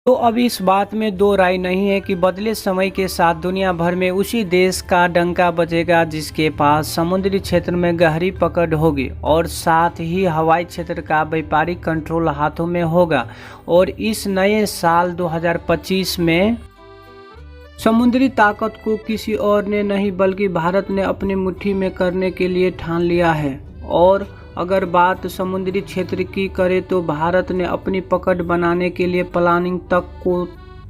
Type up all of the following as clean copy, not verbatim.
तो अब इस बात में दो राय नहीं है कि बदले समय के साथ दुनिया भर में उसी देश का डंका बजेगा जिसके पास समुद्री क्षेत्र में गहरी पकड़ होगी और साथ ही हवाई क्षेत्र का व्यापारिक कंट्रोल हाथों में होगा। और इस नए साल 2025 में समुद्री ताकत को किसी और ने नहीं बल्कि भारत ने अपनी मुट्ठी में करने के लिए ठान लिया है। और अगर बात समुद्री क्षेत्र की करें तो भारत ने अपनी पकड़ बनाने के लिए प्लानिंग तक को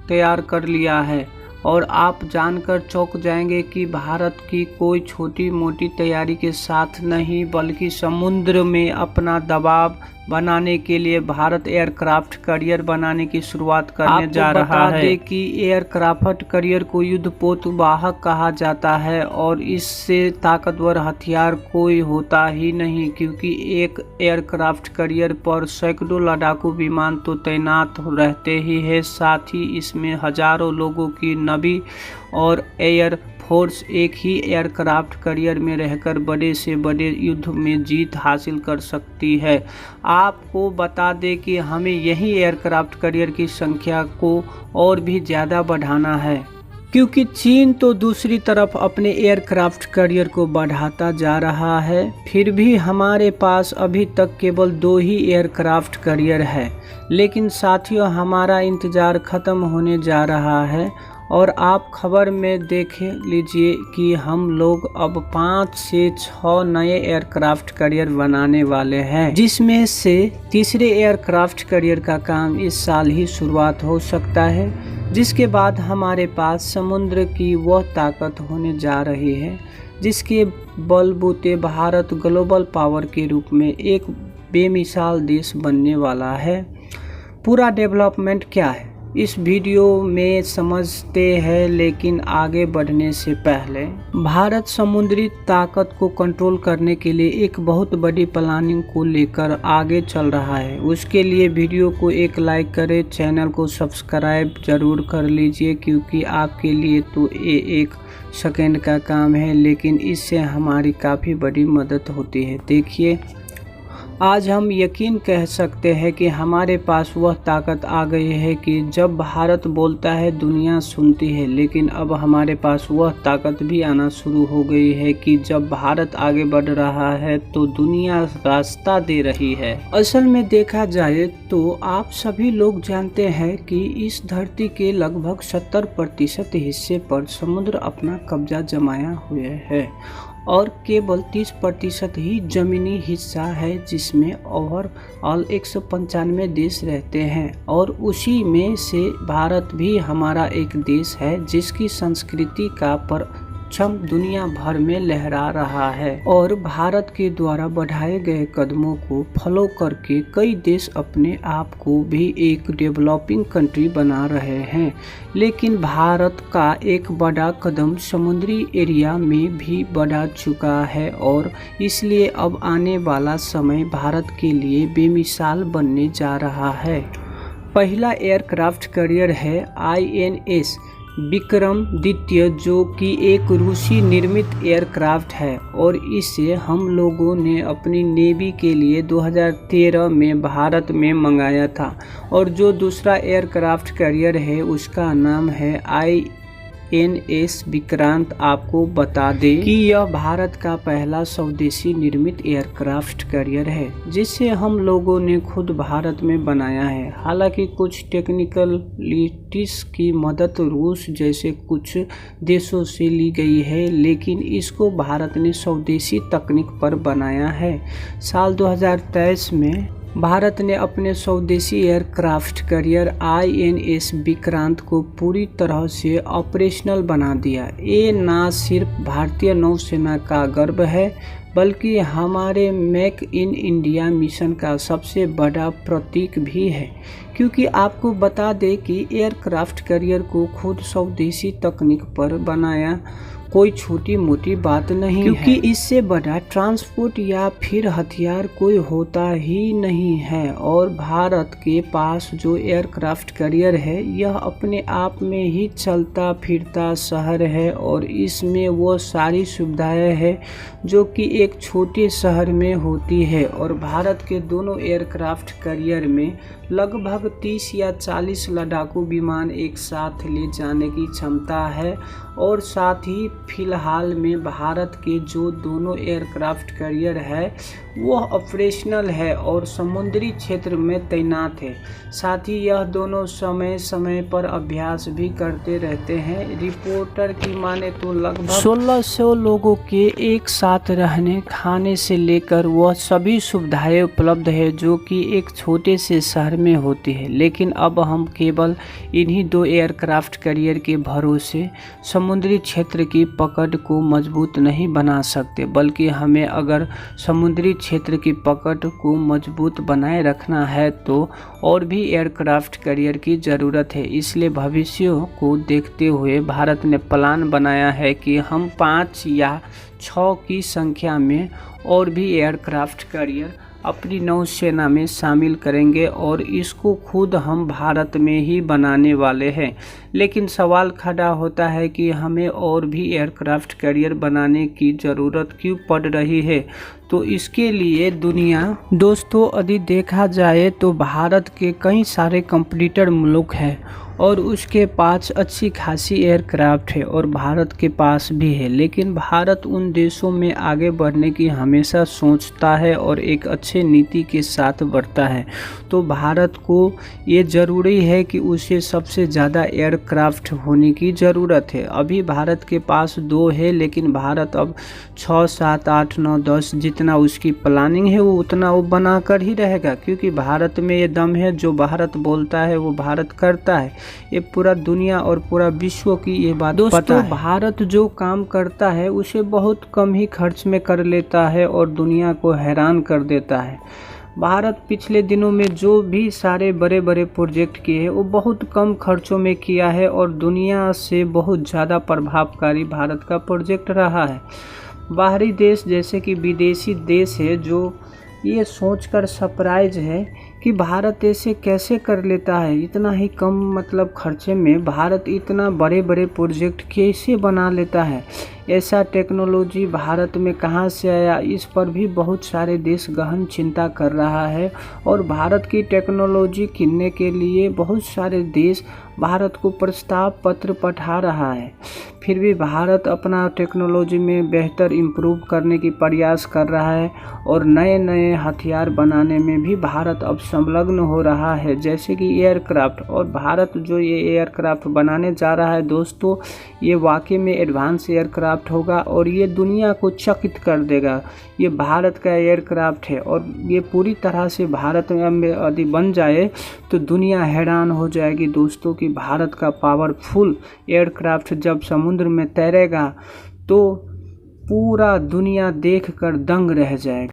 तैयार कर लिया है। और आप जानकर चौंक जाएंगे कि भारत की कोई छोटी मोटी तैयारी के साथ नहीं बल्कि समुद्र में अपना दबाव बनाने के लिए भारत एयरक्राफ्ट कैरियर बनाने की शुरुआत करने जा रहा है। कि एयरक्राफ्ट कैरियर को युद्धपोत वाहक कहा जाता है और इससे ताकतवर हथियार कोई होता ही नहीं, क्योंकि एक एयरक्राफ्ट कैरियर पर सैकड़ों लड़ाकू विमान तो तैनात रहते ही है, साथ ही इसमें हजारों लोगों की नेवी और एयर फोर्स एक ही एयरक्राफ्ट कैरियर में रहकर बड़े से बड़े युद्ध में जीत हासिल कर सकती है। आपको बता दें कि हमें यही एयरक्राफ्ट कैरियर की संख्या को और भी ज़्यादा बढ़ाना है, क्योंकि चीन तो दूसरी तरफ अपने एयरक्राफ्ट कैरियर को बढ़ाता जा रहा है। फिर भी हमारे पास अभी तक केवल 2 ही एयरक्राफ्ट कैरियर है। लेकिन साथियों, हमारा इंतज़ार ख़त्म होने जा रहा है और आप खबर में देख लीजिए कि हम लोग अब 5 से 6 नए एयरक्राफ्ट कैरियर बनाने वाले हैं, जिसमें से तीसरे एयरक्राफ्ट कैरियर का काम इस साल ही शुरुआत हो सकता है, जिसके बाद हमारे पास समुद्र की वह ताकत होने जा रही है जिसके बलबूते भारत ग्लोबल पावर के रूप में एक बेमिसाल देश बनने वाला है। पूरा डेवलपमेंट क्या है इस वीडियो में समझते हैं, लेकिन आगे बढ़ने से पहले भारत समुद्री ताकत को कंट्रोल करने के लिए एक बहुत बड़ी प्लानिंग को लेकर आगे चल रहा है। उसके लिए वीडियो को एक लाइक करें, चैनल को सब्सक्राइब जरूर कर लीजिए, क्योंकि आपके लिए तो ये 1 सेकंड का काम है, लेकिन इससे हमारी काफ़ी बड़ी मदद होती है। देखिए, आज हम यकीन कह सकते हैं कि हमारे पास वह ताकत आ गई है कि जब भारत बोलता है दुनिया सुनती है। लेकिन अब हमारे पास वह ताकत भी आना शुरू हो गई है कि जब भारत आगे बढ़ रहा है तो दुनिया रास्ता दे रही है। असल में देखा जाए तो आप सभी लोग जानते हैं कि इस धरती के लगभग 70% हिस्से पर समुद्र अपना कब्जा जमाया हुए है और केवल 30% ही जमीनी हिस्सा है जिसमें ओवरऑल 195 देश रहते हैं। और उसी में से भारत भी हमारा एक देश है जिसकी संस्कृति का परचम दुनिया भर में लहरा रहा है। और भारत के द्वारा बढ़ाए गए कदमों को फॉलो करके कई देश अपने आप को भी एक डेवलपिंग कंट्री बना रहे हैं। लेकिन भारत का एक बड़ा कदम समुद्री एरिया में भी बढ़ा चुका है और इसलिए अब आने वाला समय भारत के लिए बेमिसाल बनने जा रहा है। पहला एयरक्राफ्ट कैरियर है INS विक्रमादित्य, जो कि एक रूसी निर्मित एयरक्राफ्ट है और इसे हम लोगों ने अपनी नेवी के लिए 2013 में भारत में मंगाया था। और जो दूसरा एयरक्राफ्ट कैरियर है उसका नाम है INS विक्रांत। आपको बता दें कि यह भारत का पहला स्वदेशी निर्मित एयरक्राफ्ट कैरियर है जिसे हम लोगों ने खुद भारत में बनाया है। हालांकि कुछ टेक्निकलिटीज की मदद रूस जैसे कुछ देशों से ली गई है, लेकिन इसको भारत ने स्वदेशी तकनीक पर बनाया है। साल 2023 में भारत ने अपने स्वदेशी एयरक्राफ्ट कैरियर INS विक्रांत को पूरी तरह से ऑपरेशनल बना दिया। ये न सिर्फ भारतीय नौसेना का गर्व है बल्कि हमारे मेक इन इंडिया मिशन का सबसे बड़ा प्रतीक भी है, क्योंकि आपको बता दें कि एयरक्राफ्ट कैरियर को खुद स्वदेशी तकनीक पर बनाया कोई छोटी मोटी बात नहीं है, क्योंकि इससे बड़ा ट्रांसपोर्ट या फिर हथियार कोई होता ही नहीं है। और भारत के पास जो एयरक्राफ्ट कैरियर है यह अपने आप में ही चलता फिरता शहर है और इसमें वो सारी सुविधाएं हैं जो कि एक छोटे शहर में होती है। और भारत के दोनों एयरक्राफ्ट कैरियर में लगभग 30 या 40 लड़ाकू विमान एक साथ ले जाने की क्षमता है। और साथ ही फिलहाल में भारत के जो दोनों एयरक्राफ्ट कैरियर है वो ऑपरेशनल है और समुद्री क्षेत्र में तैनात है। साथ ही यह दोनों समय समय पर अभ्यास भी करते रहते हैं। रिपोर्टर की माने तो लगभग 1600 लोगों के एक साथ रहने खाने से लेकर वह सभी सुविधाएं उपलब्ध है जो कि एक छोटे से शहर में होती है। लेकिन अब हम केवल इन्हीं दो एयरक्राफ्ट कैरियर के भरोसे समुद्री क्षेत्र की पकड़ को मजबूत नहीं बना सकते, बल्कि हमें अगर समुद्री क्षेत्र की पकड़ को मजबूत बनाए रखना है तो और भी एयरक्राफ्ट कैरियर की ज़रूरत है। इसलिए भविष्य को देखते हुए भारत ने प्लान बनाया है कि हम 5 या 6 की संख्या में और भी एयरक्राफ्ट कैरियर अपनी नौसेना में शामिल करेंगे और इसको खुद हम भारत में ही बनाने वाले हैं। लेकिन सवाल खड़ा होता है कि हमें और भी एयरक्राफ्ट कैरियर बनाने की ज़रूरत क्यों पड़ रही है। तो इसके लिए दोस्तों यदि देखा जाए तो भारत के कई सारे कंपटीटर मुल्क हैं और उसके पास अच्छी खासी एयरक्राफ्ट है और भारत के पास भी है। लेकिन भारत उन देशों में आगे बढ़ने की हमेशा सोचता है और एक अच्छे नीति के साथ बढ़ता है। तो भारत को ये ज़रूरी है कि उसे सबसे ज़्यादा एयरक्राफ्ट होने की ज़रूरत है। अभी भारत के पास 2 है, लेकिन भारत अब 6, 7, 8, 9, 10 जितना उसकी प्लानिंग है वो उतना वो बना कर ही रहेगा, क्योंकि भारत में ये दम है। जो भारत बोलता है वो भारत करता है। ये पूरा दुनिया और पूरा विश्व की ये बात पता है। भारत जो काम करता है उसे बहुत कम ही खर्च में कर लेता है और दुनिया को हैरान कर देता है। भारत पिछले दिनों में जो भी सारे बड़े बड़े प्रोजेक्ट किए हैं वो बहुत कम खर्चों में किया है और दुनिया से बहुत ज़्यादा प्रभावकारी भारत का प्रोजेक्ट रहा है। बाहरी देश जैसे कि विदेशी देश है जो ये सोचकर सरप्राइज है कि भारत ऐसे कैसे कर लेता है, इतना ही कम मतलब खर्चे में भारत इतना बड़े बड़े प्रोजेक्ट कैसे बना लेता है। ऐसा टेक्नोलॉजी भारत में कहाँ से आया, इस पर भी बहुत सारे देश गहन चिंता कर रहा है। और भारत की टेक्नोलॉजी किनने के लिए बहुत सारे देश भारत को प्रस्ताव पत्र पठा रहा है। फिर भी भारत अपना टेक्नोलॉजी में बेहतर इम्प्रूव करने की प्रयास कर रहा है और नए नए हथियार बनाने में भी भारत अब संलग्न हो रहा है, जैसे कि एयरक्राफ्ट। और भारत जो ये एयरक्राफ्ट बनाने जा रहा है दोस्तों, ये वाकई में एडवांस एयरक्राफ्ट होगा और ये दुनिया को चकित कर देगा। ये भारत का एयरक्राफ्ट है और ये पूरी तरह से भारत में यदि बन जाए तो दुनिया हैरान हो जाएगी दोस्तों कि भारत का पावरफुल एयरक्राफ्ट जब समुद्र में तैरेगा तो पूरा दुनिया देखकर दंग रह जाएगा।